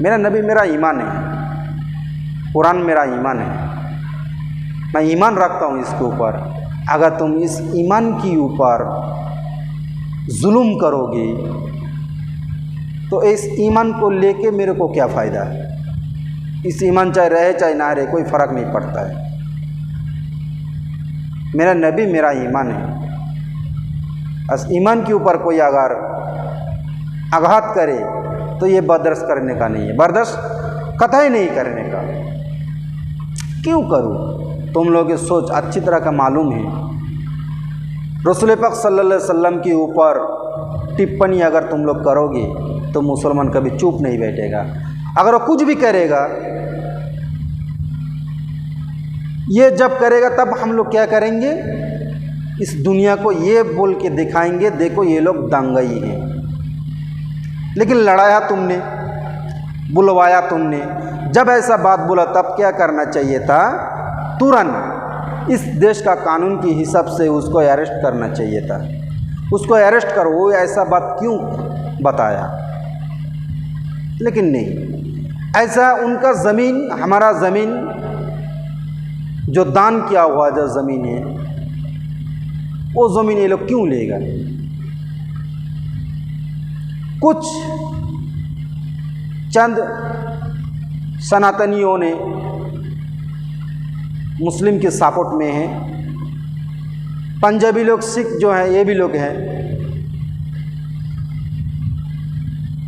मेरा नबी मेरा ईमान है, कुरान मेरा ईमान है, मैं ईमान रखता हूँ इसके ऊपर। अगर तुम इस ईमान के ऊपर जुल्म करोगे तो इस ईमान को लेके मेरे को क्या फ़ायदा है? इस ईमान चाहे रहे चाहे ना रहे कोई फ़र्क नहीं पड़ता है। मेरा नबी मेरा ईमान है, बस ईमान के ऊपर कोई अगर आघात करे तो ये बर्दाश्त करने का नहीं है, बर्दाश्त कतई नहीं करने का। क्यों करूँ? तुम लोगों की सोच अच्छी तरह का मालूम है। रसूल पाक सल्लल्लाहु अलैहि वसल्लम के ऊपर टिप्पणी अगर तुम लोग करोगे तो मुसलमान कभी चुप नहीं बैठेगा। अगर वो कुछ भी करेगा, ये जब करेगा तब हम लोग क्या करेंगे? इस दुनिया को ये बोल के दिखाएंगे, देखो ये लोग दंगाई हैं। लेकिन लड़ाया तुमने, बुलवाया तुमने, जब ऐसा बात बोला तब क्या करना चाहिए था? तुरंत इस देश का कानून के हिसाब से उसको अरेस्ट करना चाहिए था। उसको अरेस्ट करो, वो ऐसा बात क्यों बताया? लेकिन नहीं, ऐसा उनका ज़मीन, हमारा ज़मीन जो दान किया हुआ जो ज़मीन है, वो ज़मीन ये लोग क्यों लेगा? कुछ चंद सनातनियों ने मुस्लिम के सपोर्ट में हैं, पंजाबी लोग, सिख जो हैं, ये भी लोग हैं,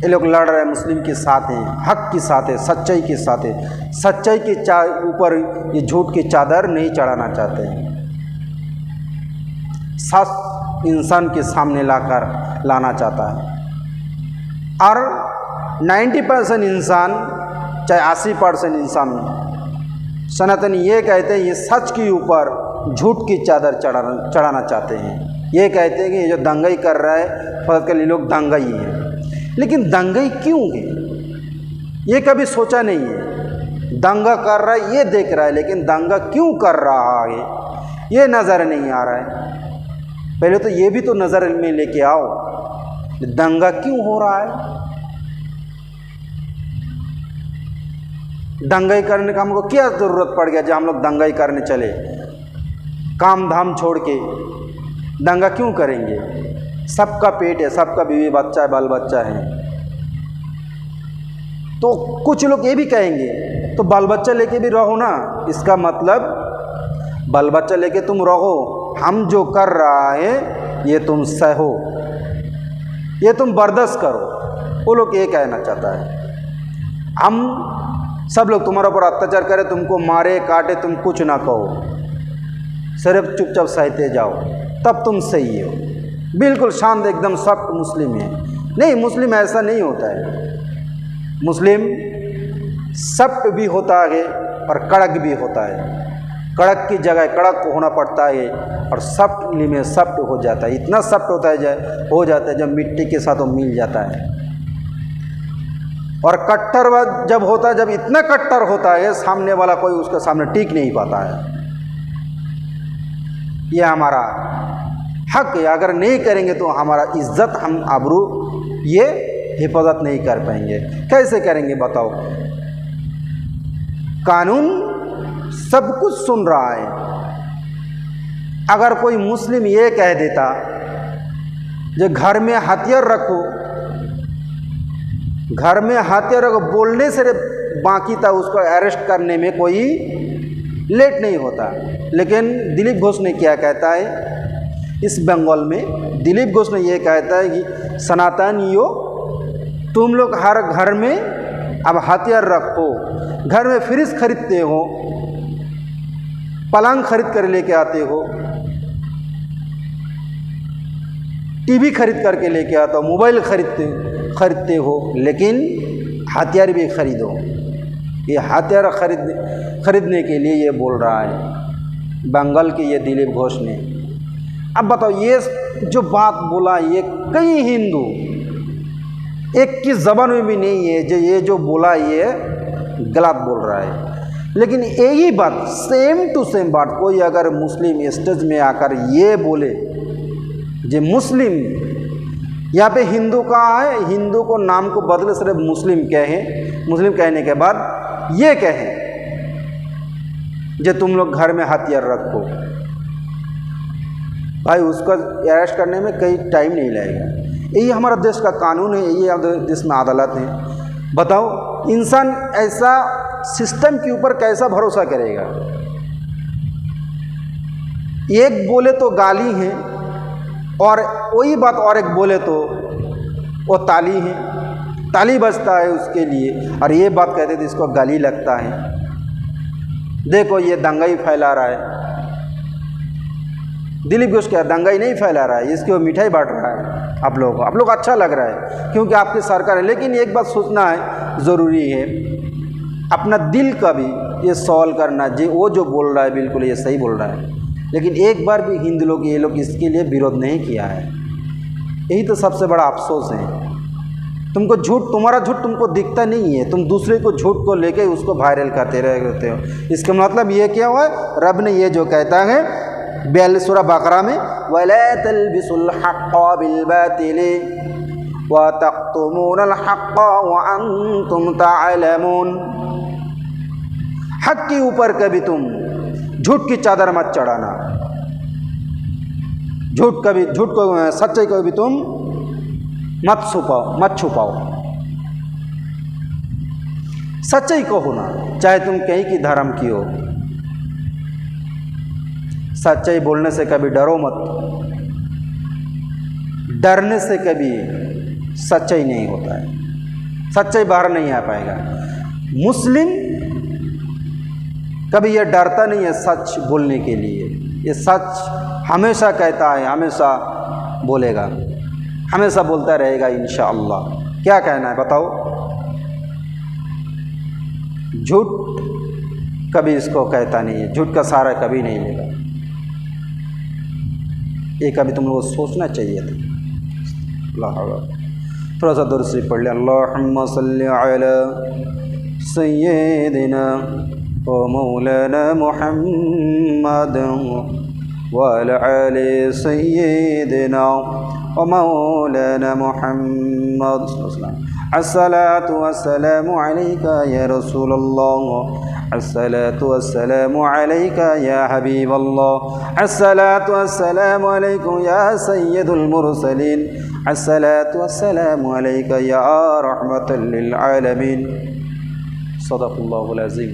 ये लोग लड़ रहे हैं, मुस्लिम के साथ हैं, हक के साथ है, सच्चाई के साथ है। सच्चाई के ऊपर ये झूठ की चादर नहीं चढ़ाना चाहते हैं, सच इंसान के सामने लाना चाहता है। और 90% इंसान, चाहे 80% इंसान, सनातनी ये कहते हैं ये सच के ऊपर झूठ की चादर चढ़ाना चाहते हैं। ये कहते हैं कि ये जो दंगाई कर रहा है फर्ज के लिए लोग दंगाई हैं। लेकिन दंगाई क्यों है ये कभी सोचा नहीं है। दंगा कर रहा है ये देख रहा है, लेकिन दंगा क्यों कर रहा है ये नज़र नहीं आ रहा है। पहले तो ये भी तो नज़र में लेके आओ, दंगा क्यों हो रहा है? दंगाई करने का हमको क्या ज़रूरत पड़ गया जब हम लोग दंगाई करने चले? काम धाम छोड़ के दंगा क्यों करेंगे? सबका पेट है, सबका बीवी बच्चा है, बाल बच्चा है। तो कुछ लोग ये भी कहेंगे तो बाल बच्चा लेके भी रहो ना। इसका मतलब बाल बच्चा लेके तुम रहो, हम जो कर रहा है ये तुम सहो, ये तुम बर्दाश्त करो। वो लोग ये कहना चाहता है हम सब लोग तुम्हारे ऊपर अत्याचार करें, तुमको मारे काटे, तुम कुछ ना कहो, सिर्फ चुपचाप सहते जाओ, तब तुम सही हो। बिल्कुल शांत एकदम सख्त मुस्लिम है। नहीं, मुस्लिम ऐसा नहीं होता है। मुस्लिम सख्त भी होता है और कड़क भी होता है। कड़क की जगह कड़क होना पड़ता है और सख्त में सख्त हो जाता है। इतना सख्त होता है हो जाता है जब मिट्टी के साथ वो मिल जाता है। और कट्टरवाद जब होता है, जब इतना कट्टर होता है सामने वाला कोई उसके सामने टिक नहीं पाता है। ये हमारा हक है, अगर नहीं करेंगे तो हमारा इज्जत, हम आबरू ये हिफाजत नहीं कर पाएंगे। कैसे करेंगे बताओ? कानून सब कुछ सुन रहा है। अगर कोई मुस्लिम ये कह देता जो घर में हथियार रखो, घर में हथियार रखो, बोलने से बाकी था उसको अरेस्ट करने में कोई लेट नहीं होता। लेकिन दिलीप घोष ने क्या कहता है इस बंगाल में? दिलीप घोष ने यह कहता है कि सनातनियों तुम लोग हर घर में अब हथियार रखो, घर में फ्रिज खरीदते हो, पलंग खरीद कर लेके आते हो, टीवी खरीद करके लेके आता हो, मोबाइल खरीदते हो, लेकिन हथियार भी खरीदो। ये हथियार खरीदने के लिए ये बोल रहा है बंगाल के ये दिलीप घोष ने। अब बताओ, ये जो बात बोला ये कई हिंदू एक की ज़बान में भी नहीं है जो ये जो बोला ये गलत बोल रहा है। लेकिन यही बात सेम टू सेम बात कोई अगर मुस्लिम स्टेज में आकर ये बोले जो मुस्लिम यहाँ पे हिंदू कहाँ है? हिंदू को नाम को बदले सिर्फ मुस्लिम कहें। मुस्लिम कहने के बाद ये कहें जो तुम लोग घर में हथियार रखो, भाई उसका अरेस्ट करने में कई टाइम नहीं लगेगा। यही हमारा देश का कानून है, यही हमारे देश में अदालत है। बताओ इंसान ऐसा सिस्टम के ऊपर कैसा भरोसा करेगा? एक बोले तो गाली है और वही बात और एक बोले तो वो ताली है, ताली बजता है उसके लिए, और ये बात कहते तो इसको गाली लगता है। देखो ये दंगाई फैला रहा है, दिलीप घोष क्या दंगाई नहीं फैला रहा है, इसकी वो मिठाई बांट रहा है आप लोगों को। आप लोग अच्छा लग रहा है क्योंकि आपकी सरकार है। लेकिन एक बात सोचना है ज़रूरी है, अपना दिल का भी ये सवाल करना जी वो जो बोल रहा है बिल्कुल ये सही बोल रहा है, लेकिन एक बार भी हिंदू लोग ये लोग इसके लिए विरोध नहीं किया है। यही तो सबसे बड़ा अफसोस है। तुमको झूठ, तुम्हारा झूठ तुमको दिखता नहीं है, तुम दूसरे को झूठ को लेके उसको वायरल करते रहते हो। इसका मतलब ये क्या हुआ? रब ने ये जो कहता है 42 सूरह बकरा में, वला तलबिसुल हक़्क़ बिल बातिल व तक़्तुमूनल हक़्क़ व अंतुम तअलमून, हक के ऊपर कभी तुम झूठ की चादर मत चढ़ाना, झूठ को सच्चाई को भी तुम मत छुपाओ। सच्चाई को होना, चाहे तुम कहीं की धर्म की हो। सच्चाई बोलने से कभी डरो मत, डरने से कभी सच्चाई नहीं होता है, सच्चाई बाहर नहीं आ पाएगा। मुस्लिम कभी यह डरता नहीं है सच बोलने के लिए, ये सच हमेशा कहता है, हमेशा बोलेगा, हमेशा बोलता रहेगा इंशाअल्लाह। क्या कहना है बताओ? झूठ कभी इसको कहता नहीं है, झूठ का सहारा कभी नहीं लेगा। ये कभी तुम लोगों को सोचना चाहिए था। थोड़ा सा दूर से पढ़ लिया, अल्लाहुम्मा सल्ली अला सय्यिदिना व मौलाना मुहम्मद व अला आलि सय्यिदिना व मौलाना मुहम्मद। अस्सलातु वस्सलामु अलैका या रसूलल्लाह, अस्सलातु वस्सलामु अलैका या हबीबल्लाह, अस्सलातु वस्सलामु अलैकुम या सय्यदुल मुरसलीन, अस्सलातु वस्सलामु अलैका या रहमतल लिल आलमीन। सदक़ल्लाहुल अज़ीम।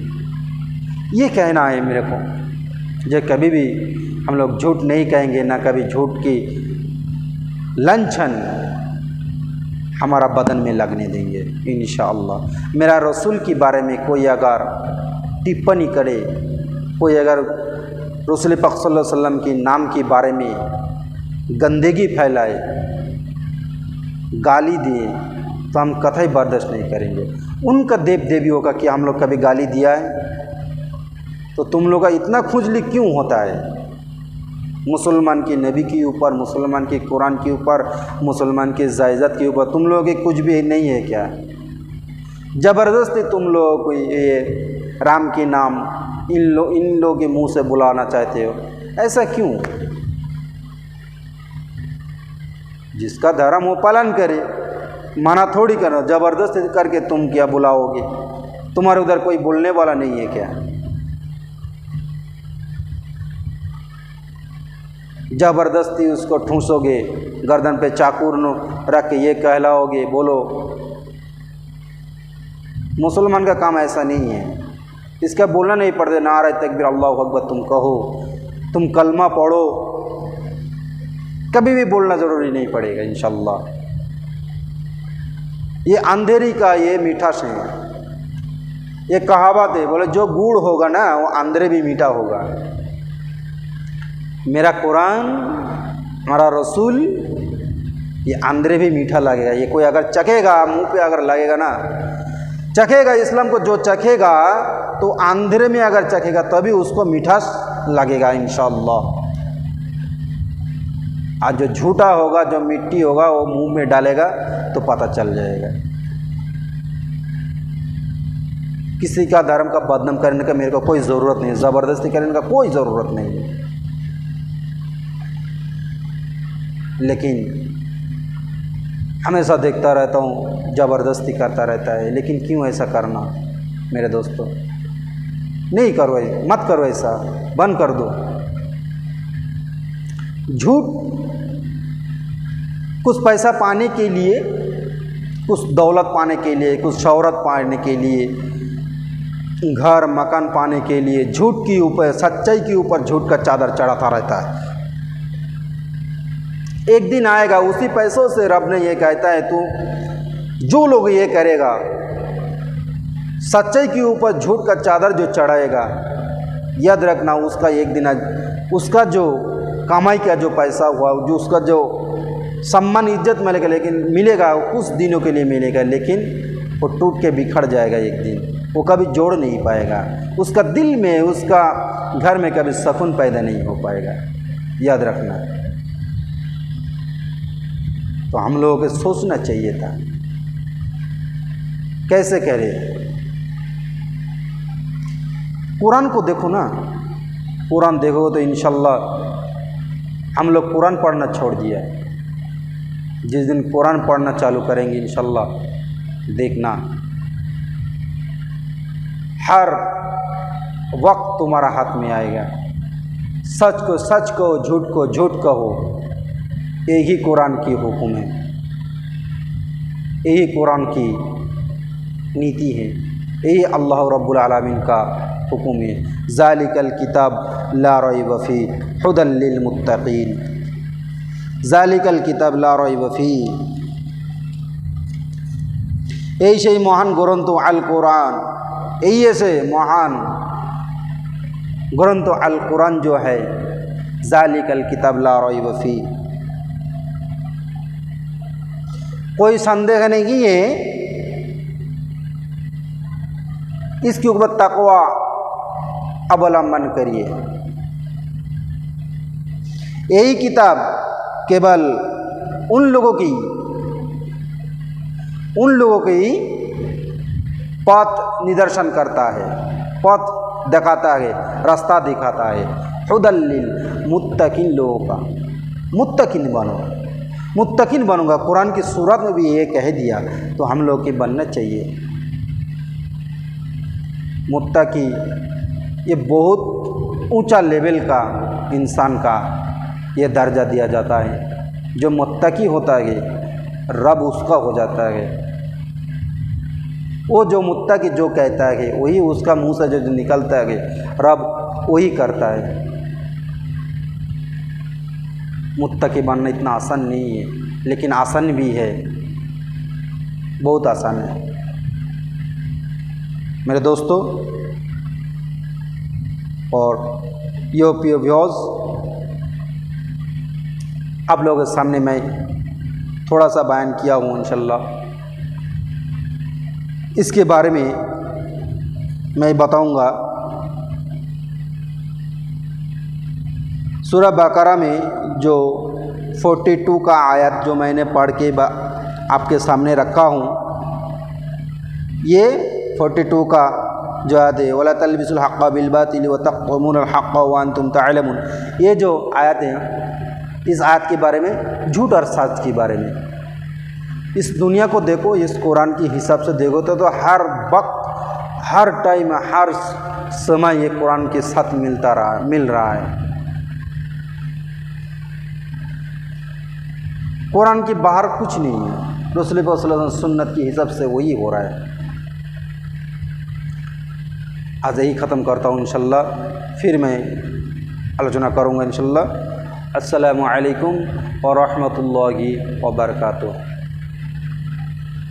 ये कहना है मेरे को, जो कभी भी हम लोग झूठ नहीं कहेंगे, ना कभी झूठ की लंछन हमारा बदन में लगने देंगे इंशाअल्लाह। मेरा रसूल के बारे में कोई अगर टिप्पणी करे, कोई अगर रसूल पाक सल्लल्लाहु अलैहि वसल्लम के नाम के बारे में गंदगी फैलाए, गाली दिए, तो हम कतई बर्दाश्त नहीं करेंगे। उनका देव देवियों का क्या हम लोग कभी गाली दिया है? तो तुम लोग का इतना खुजली क्यों होता है मुसलमान के नबी के ऊपर, मुसलमान के कुरान के ऊपर, मुसलमान के जायज़त के ऊपर? तुम लोगों के कुछ भी नहीं है क्या? ज़बरदस्ती तुम लोग को ये राम के नाम इन लोगों के मुंह से बुलाना चाहते हो, ऐसा क्यों? जिसका धर्म हो पालन करे, माना थोड़ी करना, ज़बरदस्ती करके तुम क्या बुलाओगे? तुम्हारे उधर कोई बोलने वाला नहीं है क्या? ज़बरदस्ती उसको ठूंसोगे, गर्दन पे चाकू रख के ये कहलाओगे, बोलो। मुसलमान का काम ऐसा नहीं है, इसका बोलना नहीं पड़ता। नारे तकबीर अल्लाहु अकबर तुम कहो, तुम कलमा पढ़ो, कभी भी बोलना ज़रूरी नहीं पड़ेगा इंशाअल्लाह। ये अंधेरी का ये मीठास है, ये कहावत है, बोले जो गुड़ होगा ना वो अंधेरे भी मीठा होगा। मेरा कुरान, हमारा रसूल, ये अंदरे भी मीठा लगेगा। ये कोई अगर चखेगा, मुंह पे अगर लगेगा ना, चखेगा इस्लाम को, जो चखेगा तो अंधेरे में अगर चखेगा तभी उसको मीठास लगेगा इंशाअल्लाह। आज जो झूठा होगा, जो मिट्टी होगा, वो मुंह में डालेगा तो पता चल जाएगा। किसी का धर्म का बदनाम करने का मेरे को कोई ज़रूरत नहीं, ज़बरदस्ती करने का कोई ज़रूरत नहीं है। लेकिन हमेशा देखता रहता हूँ, ज़बरदस्ती करता रहता है। लेकिन क्यों ऐसा करना मेरे दोस्तों? नहीं करो, मत करो ऐसा, बंद कर दो। झूठ कुछ पैसा पाने के लिए, कुछ दौलत पाने के लिए, कुछ शोहरत पाने के लिए, घर मकान पाने के लिए झूठ के ऊपर, सच्चाई के ऊपर झूठ का चादर चढ़ाता रहता है। एक दिन आएगा उसी पैसों से रब ने ये कहता है तू जो लोग ये करेगा, सच्चाई के ऊपर झूठ का चादर जो चढ़ाएगा, याद रखना उसका एक दिन उसका जो कमाई का जो पैसा हुआ, जो उसका जो सम्मान इज्जत मिलेगा, लेकिन मिलेगा कुछ दिनों के लिए मिलेगा, लेकिन वो टूट के बिखर जाएगा एक दिन। वो कभी जोड़ नहीं पाएगा, उसका दिल में, उसका घर में कभी सुकून पैदा नहीं हो पाएगा, याद रखना। तो हम लोगों को सोचना चाहिए था कैसे कह रहे। कुरान को देखो ना, कुरान देखो तो इंशाल्लाह हम लोग कुरान पढ़ना छोड़ दिया। जिस दिन कुरान पढ़ना चालू करेंगे इंशाल्लाह देखना, हर वक्त तुम्हारा हाथ में आएगा। सच को सच कहो, झूठ को झूठ कहो, यही कुरान की हुक्म है, यही कुरान की नीति है, यही अल्लाह रब्बुल आलमीन का हुक्म है। ज़ालिकल किताब ला रैब फी हुदल लिल मुत्तकीन, ज़ालिकल किताब ला रैब फी। এই সেই মহান গ্রন্থ আল কোরআন, এই ऐसे महान ग्रंथ अल कुरान जो है, ज़ालिकल किताब ला रैब फी, कोई संदेह नहीं कि ये इसके ऊपर तकवा अवलंबन करिए। यही किताब केवल उन लोगों की पथ निदर्शन करता है, पथ दिखाता है, रास्ता दिखाता है। हुदल लिल मुत्तकीन, लोगों का मुत्तकीन बनो, मुत्तकीन बनूंगा। कुरान की सूरत में भी ये कह दिया, तो हम लोग की बनना चाहिए मुत्तकी। ये बहुत ऊंचा लेवल का इंसान का ये दर्जा दिया जाता है। जो मुत्तकी होता है रब उसका हो जाता है। वो जो मुत्तकी जो कहता है वही उसका मुंह से जो निकलता है रब वही करता है। मुत्तकी बनना इतना आसान नहीं है, लेकिन आसान भी है, बहुत आसान है मेरे दोस्तों। और यो पियो व्यूअर्स, आप लोगों के सामने मैं थोड़ा सा बयान किया हूँ इंशाल्लाह। इसके बारे में मैं बताऊंगा। सूरह बकरा में जो 42 का आयत जो मैंने पढ़ के आपके सामने रखा हूँ, ये 42 का जो आयत है, वला तलबिसुल हक़्क़ बिल बातिल व तक़्तुमूनल हक़्क़ व अंतुम तअलमून, ये जो आयत है, इस आयत के बारे में, झूठ और सच के बारे में, इस दुनिया को देखो, इस कुरान के हिसाब से देखो तो हर वक्त, हर टाइम, हर समय ये कुरान के साथ मिल रहा है। कुरान के बाहर कुछ नहीं है। रसूल सल्लल्लाहु अलैहि वसल्लम सुन्नत के हिसाब से वही हो रहा है। आज यही ख़त्म करता हूँ इंशाल्लाह, फिर मैं आलोचना करूँगा इंशाल्लाह। अस्सलामु अलैकुम व रहमतुल्लाहि व बरकातुहू।